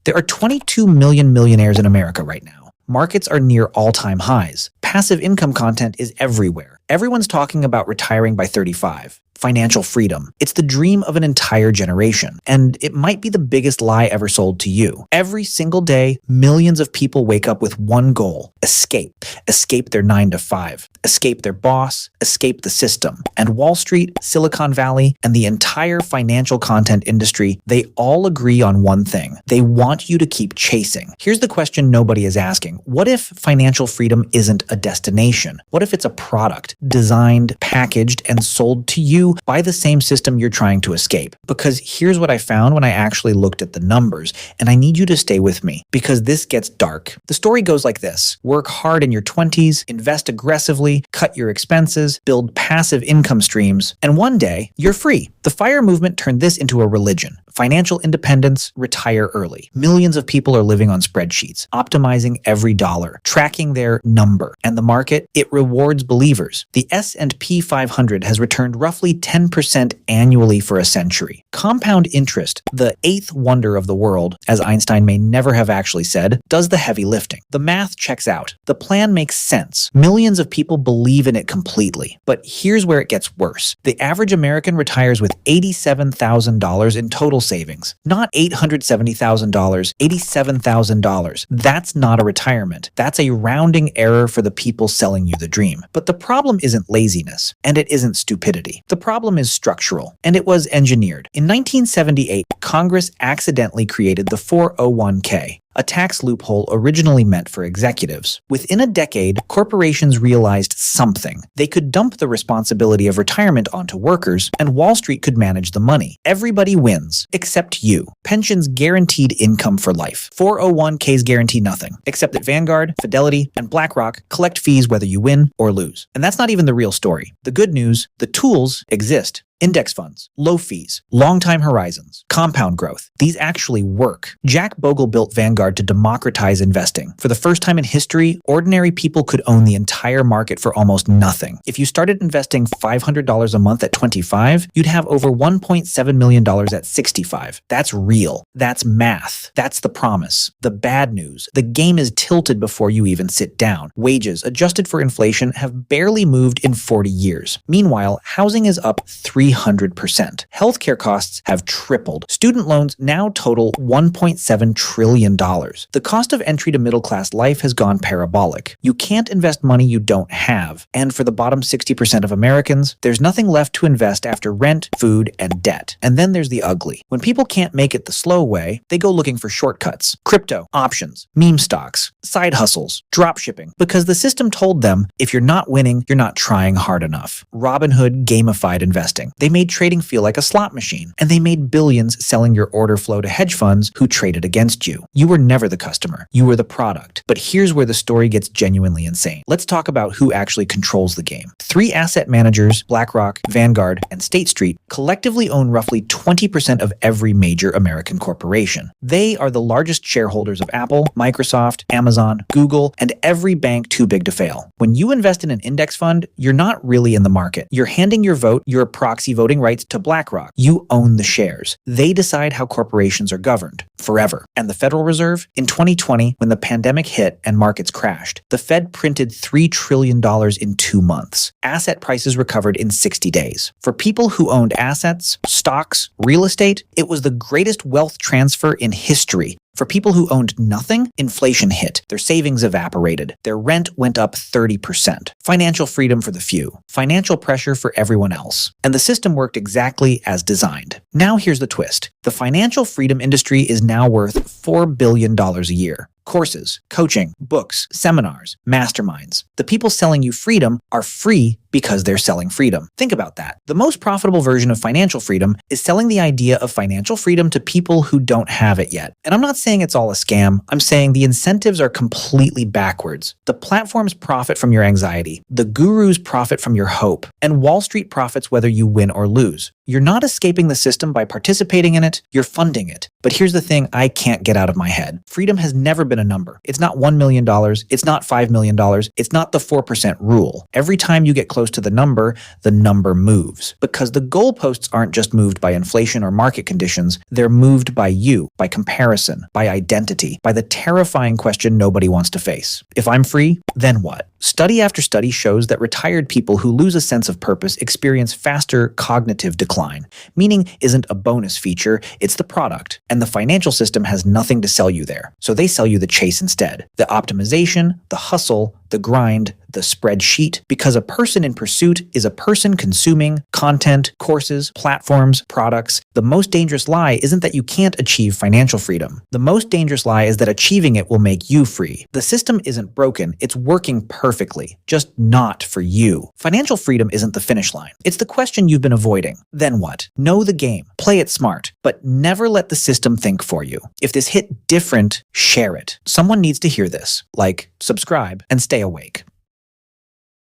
There are 22 million millionaires in America right now. Markets are near all-time highs. Passive income content is everywhere. Everyone's talking about retiring by 35. Financial freedom. It's the dream of an entire generation, and it might be the biggest lie ever sold to you. Every single day, millions of people wake up with one goal: escape. Escape their 9 to 5. Escape their boss. Escape the system. And Wall Street, Silicon Valley, and the entire financial content industry, they all agree on one thing. They want you to keep chasing. Here's the question nobody is asking. What if financial freedom isn't a destination? What if it's a product designed, packaged, and sold to you by the same system you're trying to escape? Because here's what I found when I actually looked at the numbers, and I need you to stay with me because this gets dark. The story goes like this. Work hard in your 20s, invest aggressively, cut your expenses, build passive income streams, and one day you're free. The FIRE movement turned this into a religion. Financial independence, retire early. Millions of people are living on spreadsheets, optimizing every dollar, tracking their number. And the market, it rewards believers. The S&P 500 has returned roughly 10% annually for a century. Compound interest, the eighth wonder of the world, as Einstein may never have actually said, does the heavy lifting. The math checks out. The plan makes sense. Millions of people believe in it completely. But here's where it gets worse. The average American retires with $87,000 in total savings. Not $870,000, $87,000. That's not a retirement. That's a rounding error for the people selling you the dream. But the problem isn't laziness, and it isn't stupidity. The problem is structural, and it was engineered. In 1978, Congress accidentally created the 401k. A tax loophole originally meant for executives. Within a decade, corporations realized something. They could dump the responsibility of retirement onto workers, and Wall Street could manage the money. Everybody wins, except you. Pensions guaranteed income for life. 401ks guarantee nothing, except that Vanguard, Fidelity, and BlackRock collect fees whether you win or lose. And that's not even the real story. The good news, the tools exist. Index funds, low fees, long time horizons, compound growth. These actually work. Jack Bogle built Vanguard to democratize investing. For the first time in history, ordinary people could own the entire market for almost nothing. If you started investing $500 a month at 25, you'd have over $1.7 million at 65. That's real. That's math. That's the promise. The bad news, the game is tilted before you even sit down. Wages, adjusted for inflation, have barely moved in 40 years. Meanwhile, housing is up 300%. Healthcare costs have tripled. Student loans now total $1.7 trillion. The cost of entry to middle-class life has gone parabolic. You can't invest money you don't have. And for the bottom 60% of Americans, there's nothing left to invest after rent, food, and debt. And then there's the ugly. When people can't make it the slow way, they go looking for shortcuts. Crypto, options, meme stocks, side hustles, drop shipping. Because the system told them, if you're not winning, you're not trying hard enough. Robinhood gamified investing. They made trading feel like a slot machine, and they made billions selling your order flow to hedge funds who traded against you. You were never the customer. You were the product. But here's where the story gets genuinely insane. Let's talk about who actually controls the game. 3 asset managers, BlackRock, Vanguard, and State Street, collectively own roughly 20% of every major American corporation. They are the largest shareholders of Apple, Microsoft, Amazon, Google, and every bank too big to fail. When you invest in an index fund, you're not really in the market. You're handing your vote, your proxy voting rights to BlackRock. You own the shares. They decide how corporations are governed forever. And the Federal Reserve? In 2020, when the pandemic hit and markets crashed, the Fed printed $3 trillion in 2 months. Asset prices recovered in 60 days. For people who owned assets, stocks, real estate, it was the greatest wealth transfer in history. For people who owned nothing, inflation hit. Their savings evaporated. Their rent went up 30%. Financial freedom for the few. Financial pressure for everyone else. And the system worked exactly as designed. Now here's the twist. The financial freedom industry is now worth $4 billion a year. Courses, coaching, books, seminars, masterminds. The people selling you freedom are free because they're selling freedom. Think about that. The most profitable version of financial freedom is selling the idea of financial freedom to people who don't have it yet. And I'm not saying it's all a scam. I'm saying the incentives are completely backwards. The platforms profit from your anxiety. The gurus profit from your hope. And Wall Street profits whether you win or lose. You're not escaping the system by participating in it, you're funding it. But here's the thing I can't get out of my head. Freedom has never been a number. It's not $1 million, it's not $5 million, it's not the 4% rule. Every time you get close close to the number moves. Because the goalposts aren't just moved by inflation or market conditions, they're moved by you, by comparison, by identity, by the terrifying question nobody wants to face. If I'm free, then what? Study after study shows that retired people who lose a sense of purpose experience faster cognitive decline. Meaning isn't a bonus feature, it's the product. And the financial system has nothing to sell you there. So they sell you the chase instead. The optimization, the hustle, the grind, the spreadsheet, because a person in pursuit is a person consuming content, courses, platforms, products. The most dangerous lie isn't that you can't achieve financial freedom. The most dangerous lie is that achieving it will make you free. The system isn't broken, it's working perfectly, just not for you. Financial freedom isn't the finish line. It's the question you've been avoiding. Then what? Know the game, play it smart, but never let the system think for you. If this hit different, share it. Someone needs to hear this. Like, subscribe, and stay awake.